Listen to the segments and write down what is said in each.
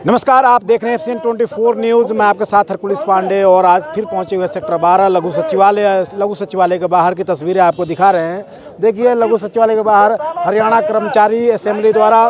नमस्कार, आप देख रहे हैं एफसीएन 24 न्यूज़। मैं आपके साथ हरकुलिस पांडे और आज फिर पहुंचे हुए सेक्टर 12 लघु सचिवालय के बाहर की तस्वीरें आपको दिखा रहे हैं। देखिए, लघु सचिवालय के बाहर हरियाणा कर्मचारी असेंबली द्वारा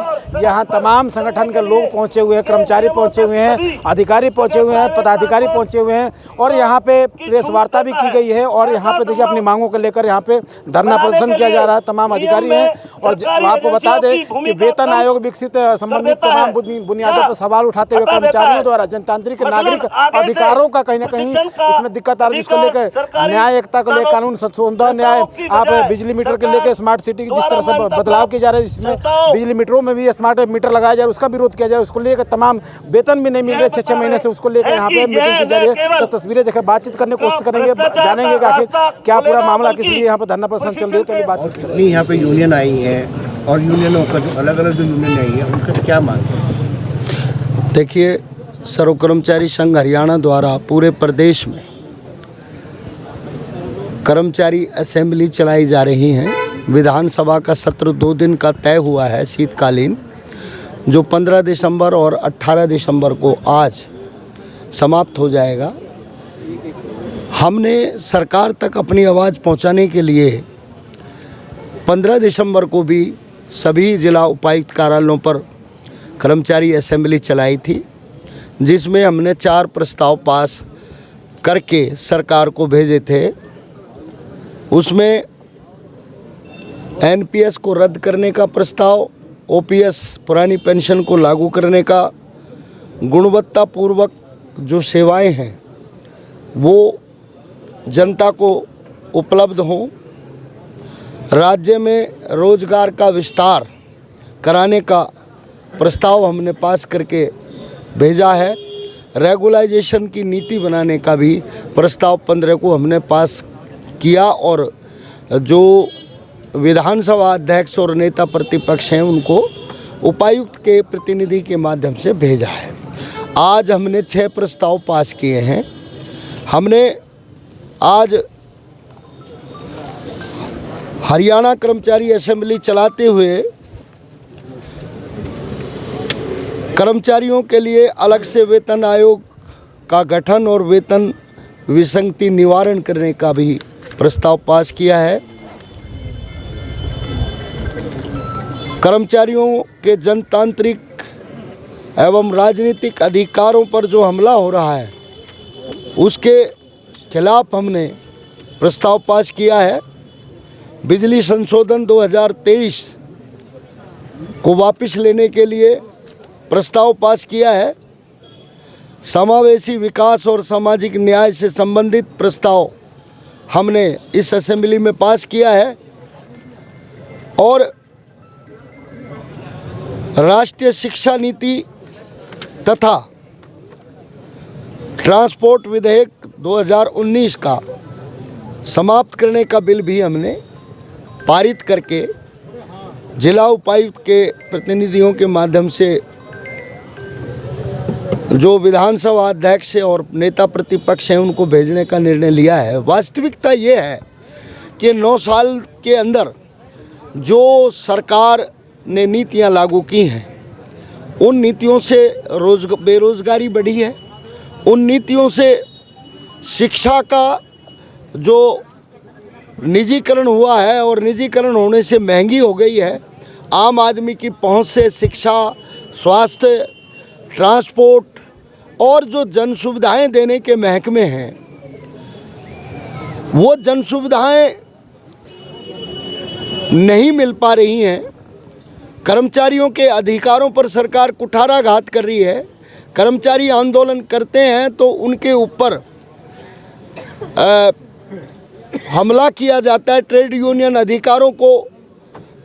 यहाँ तमाम संगठन के लोग पहुंचे हुए हैं, कर्मचारी पहुंचे हुए हैं, अधिकारी पहुंचे हुए हैं, पदाधिकारी पहुंचे हुए हैं और यहाँ पे प्रेस वार्ता भी की गई है। और यहाँ पे देखिए, अपनी मांगों को लेकर यहाँ पे धरना प्रदर्शन किया जा रहा है। तमाम अधिकारी हैं और आपको बता दें कि वेतन आयोग विकसित संबंधित तमाम बुनियादों पर सवाल उठाते हुए कर्मचारियों द्वारा जनतांत्रिक नागरिक अधिकारों का कहीं ना कहीं इसमें दिक्कत आ रही है। इसको लेकर न्याय एकता को लेकर कानून संशोधन, न्याय आप बिजली मीटर के लेकर स्मार्ट सिटी की जिस तरह से बदलाव किए जा रहे हैं, इसमें बिजली मीटरों में भी स्मार्ट मीटर लगाया जा रहा है, उसका विरोध किया जा रहा है। उसको लेकर तमाम वेतन भी नहीं मिल रहे 6-6 महीने से, उसको लेकर यहाँ पे मीटिंग की जा रही है। तो तस्वीरें देखकर बातचीत करने की कोशिश करेंगे, जानेंगे कि आखिर क्या पूरा मामला किस लिए यहाँ पर धरना प्रदर्शन चल रही है। तो बातचीत नहीं, यहाँ पे यूनियन आई है और यूनियनों का जो अलग अलग जो यूनियन आई है उनका क्या मांग है? देखिए, सर्व कर्मचारी संघ हरियाणा द्वारा पूरे प्रदेश में कर्मचारी असेंबली चलाई जा रही हैं। विधानसभा का सत्र 2 दिन का तय हुआ है शीतकालीन, जो 15 दिसंबर और 18 दिसंबर को आज समाप्त हो जाएगा। हमने सरकार तक अपनी आवाज़ पहुंचाने के लिए 15 दिसंबर को भी सभी जिला उपायुक्त कार्यालयों पर कर्मचारी असेंबली चलाई थी, जिसमें हमने 4 प्रस्ताव पास करके सरकार को भेजे थे। उसमें एनपीएस को रद्द करने का प्रस्ताव, ओपीएस पुरानी पेंशन को लागू करने का, गुणवत्तापूर्वक जो सेवाएं हैं वो जनता को उपलब्ध हों, राज्य में रोजगार का विस्तार कराने का प्रस्ताव हमने पास करके भेजा है। रेगुलाइजेशन की नीति बनाने का भी प्रस्ताव 15 को हमने पास किया और जो विधानसभा अध्यक्ष और नेता प्रतिपक्ष हैं उनको उपायुक्त के प्रतिनिधि के माध्यम से भेजा है। आज हमने 6 प्रस्ताव पास किए हैं। हमने आज हरियाणा कर्मचारी असेंबली चलाते हुए कर्मचारियों के लिए अलग से वेतन आयोग का गठन और वेतन विसंगति निवारण करने का भी प्रस्ताव पास किया है। कर्मचारियों के जनतांत्रिक एवं राजनीतिक अधिकारों पर जो हमला हो रहा है उसके खिलाफ हमने प्रस्ताव पास किया है। बिजली संशोधन 2023 को वापस लेने के लिए प्रस्ताव पास किया है। समावेशी विकास और सामाजिक न्याय से संबंधित प्रस्ताव हमने इस असेंबली में पास किया है और राष्ट्रीय शिक्षा नीति तथा ट्रांसपोर्ट विधेयक 2019 का समाप्त करने का बिल भी हमने पारित करके जिला उपायुक्त के प्रतिनिधियों के माध्यम से जो विधानसभा अध्यक्ष और नेता प्रतिपक्ष हैं उनको भेजने का निर्णय लिया है। वास्तविकता ये है कि 9 साल के अंदर जो सरकार ने नीतियां लागू की हैं उन नीतियों से बेरोजगारी बढ़ी है, उन नीतियों से शिक्षा का जो निजीकरण हुआ है और निजीकरण होने से महंगी हो गई है। आम आदमी की पहुंच से शिक्षा, स्वास्थ्य, ट्रांसपोर्ट और जो जन सुविधाएं देने के महकमे हैं वो जन सुविधाएं नहीं मिल पा रही हैं। कर्मचारियों के अधिकारों पर सरकार कुठाराघात कर रही है। कर्मचारी आंदोलन करते हैं तो उनके ऊपर हमला किया जाता है। ट्रेड यूनियन अधिकारों को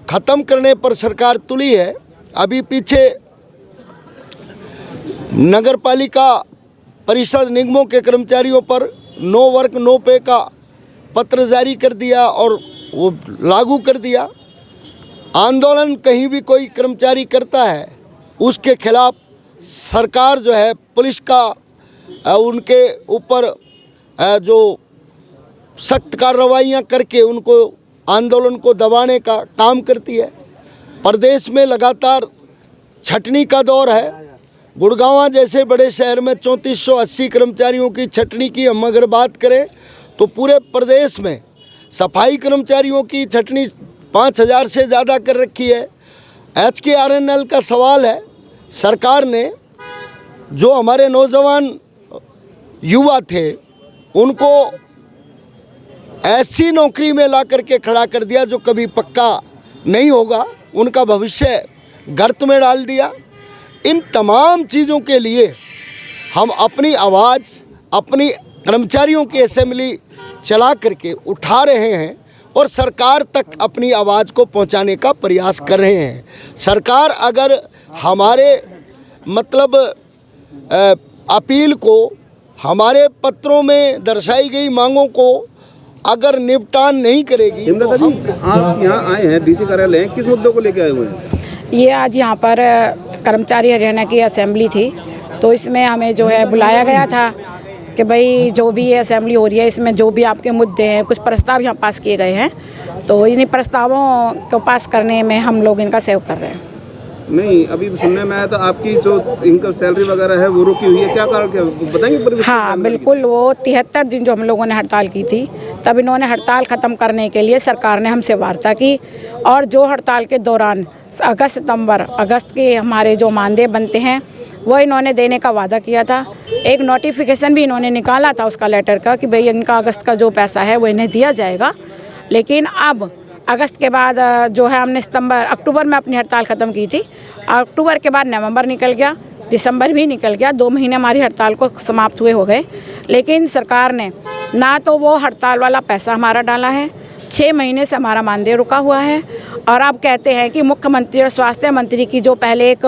ख़त्म करने पर सरकार तुली है। अभी पीछे नगर पालिका परिषद निगमों के कर्मचारियों पर नो वर्क नो पे का पत्र जारी कर दिया और वो लागू कर दिया। आंदोलन कहीं भी कोई कर्मचारी करता है उसके खिलाफ सरकार जो है पुलिस का उनके ऊपर जो सख्त कार्रवाइयाँ करके उनको आंदोलन को दबाने का काम करती है। प्रदेश में लगातार छटनी का दौर है। गुड़गांव जैसे बड़े शहर में 3480 कर्मचारियों की छटनी की हम अगर बात करें तो पूरे प्रदेश में सफाई कर्मचारियों की छटनी 5000 से ज़्यादा कर रखी है। HKRNL का सवाल है, सरकार ने जो हमारे नौजवान युवा थे उनको ऐसी नौकरी में ला करके खड़ा कर दिया जो कभी पक्का नहीं होगा, उनका भविष्य गर्त में डाल दिया। इन तमाम चीज़ों के लिए हम अपनी आवाज़ अपनी कर्मचारियों की असेंबली चला करके उठा रहे हैं और सरकार तक अपनी आवाज़ को पहुंचाने का प्रयास कर रहे हैं। सरकार अगर हमारे मतलब अपील को, हमारे पत्रों में दर्शाई गई मांगों को अगर निपटान नहीं करेगी तो आप यहाँ आए हैं डीसी कार्यालय, किस मुद्दों को लेकर आए हुए हैं? ये आज यहाँ पर कर्मचारी हरियाणा की असेंबली थी, तो इसमें हमें जो है बुलाया गया था कि भाई जो भी ये असेंबली हो रही है इसमें जो भी आपके मुद्दे हैं, कुछ प्रस्ताव यहाँ पास किए गए हैं, तो इन्हीं प्रस्तावों को पास करने में हम लोग इनका सहयोग कर रहे हैं। नहीं, अभी सुनने में आया था आपकी जो इनकम सैलरी वगैरह है वो रुकी हुई है, क्या कारण, क्या बताएंगे? हाँ बिल्कुल, वो 73 दिन जो हम लोगों ने हड़ताल की थी, तब इन्होंने हड़ताल ख़त्म करने के लिए सरकार ने हमसे वार्ता की और जो हड़ताल के दौरान अगस्त के हमारे जो मानदेय बनते हैं वो इन्होंने देने का वादा किया था। एक नोटिफिकेशन भी इन्होंने निकाला था उसका लेटर का कि भाई इनका अगस्त का जो पैसा है वो इन्हें दिया जाएगा। लेकिन अब अगस्त के बाद जो है हमने अक्टूबर में अपनी हड़ताल ख़त्म की थी। अक्टूबर के बाद नवंबर निकल गया, दिसंबर भी निकल गया, 2 महीने हमारी हड़ताल को समाप्त हुए हो गए। लेकिन सरकार ने ना तो वो हड़ताल वाला पैसा हमारा डाला है, 6 महीने से हमारा मानदेय रुका हुआ है। और अब कहते हैं कि मुख्यमंत्री और स्वास्थ्य मंत्री की जो पहले एक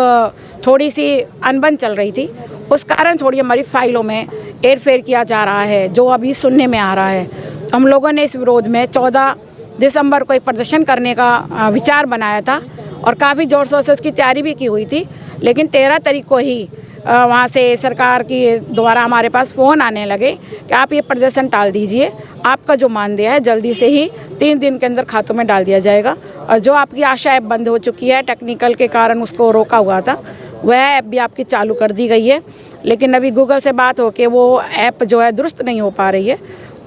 थोड़ी सी अनबन चल रही थी, उस कारण थोड़ी हमारी फाइलों में हेरफेर किया जा रहा है, जो अभी सुनने में आ रहा है। तो हम लोगों ने इस विरोध में 14 दिसंबर को एक प्रदर्शन करने का विचार बनाया था और काफ़ी ज़ोर शोर से उसकी तैयारी भी की हुई थी। लेकिन 13 तारीख को ही वहाँ से सरकार की द्वारा हमारे पास फ़ोन आने लगे कि आप ये प्रदर्शन टाल दीजिए, आपका जो मानदेय है जल्दी से ही 3 दिन के अंदर खातों में डाल दिया जाएगा। और जो आपकी आशा ऐप बंद हो चुकी है, टेक्निकल के कारण उसको रोका हुआ था, वह ऐप भी आपकी चालू कर दी गई है। लेकिन अभी गूगल से बात हो के वो ऐप जो है दुरुस्त नहीं हो पा रही है,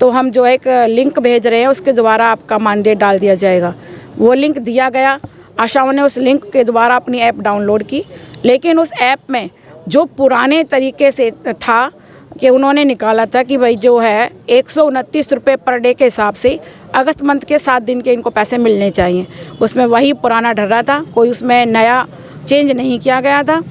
तो हम जो एक लिंक भेज रहे हैं उसके द्वारा आपका मानदेय डाल दिया जाएगा। वो लिंक दिया गया, आशाओं ने उस लिंक के द्वारा अपनी ऐप डाउनलोड की, लेकिन उस ऐप में जो पुराने तरीके से था कि उन्होंने निकाला था कि भाई जो है 129 रुपये पर डे के हिसाब से अगस्त मंथ के 7 दिन के इनको पैसे मिलने चाहिए, उसमें वही पुराना ढर्रा था, कोई उसमें नया चेंज नहीं किया गया था।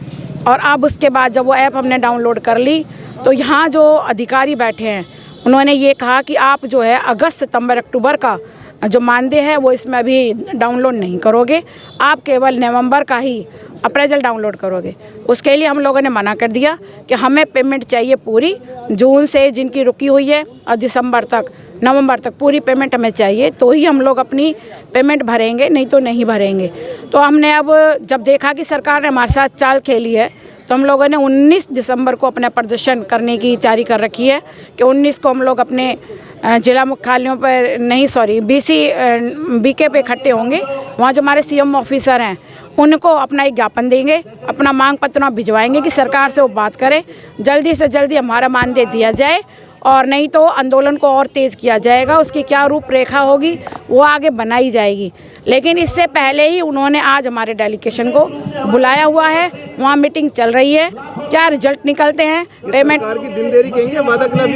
और अब उसके बाद जब वो ऐप हमने डाउनलोड कर ली तो यहाँ जो अधिकारी बैठे हैं उन्होंने ये कहा कि आप जो है अगस्त सितंबर अक्टूबर का जो मानदेय है वो इसमें अभी डाउनलोड नहीं करोगे, आप केवल नवंबर का ही अप्रेजल डाउनलोड करोगे। उसके लिए हम लोगों ने मना कर दिया कि हमें पेमेंट चाहिए पूरी, जून से जिनकी रुकी हुई है और दिसंबर तक नवंबर तक पूरी पेमेंट हमें चाहिए, तो ही हम लोग अपनी पेमेंट भरेंगे, नहीं तो नहीं भरेंगे। तो हमने अब जब देखा कि सरकार ने हमारे साथ चाल खेली है, तो हम लोगों ने 19 दिसंबर को अपना प्रदर्शन करने की तैयारी कर रखी है कि 19 को हम लोग अपने जिला मुख्यालयों पर BK पे इकट्ठे होंगे। वहाँ जो हमारे CM ऑफिसर हैं उनको अपना एक ज्ञापन देंगे, अपना मांग पत्र भिजवाएंगे कि सरकार से वो बात करें, जल्दी से जल्दी हमारा मानदेय दिया जाए, और नहीं तो आंदोलन को और तेज़ किया जाएगा। उसकी क्या रूपरेखा होगी वो आगे बनाई जाएगी। लेकिन इससे पहले ही उन्होंने आज हमारे डेलीगेशन को बुलाया हुआ है, वहाँ मीटिंग चल रही है, क्या रिजल्ट निकलते हैं, पेमेंट सरकार की दिन देरी कहेंगे, वादा खिलाफी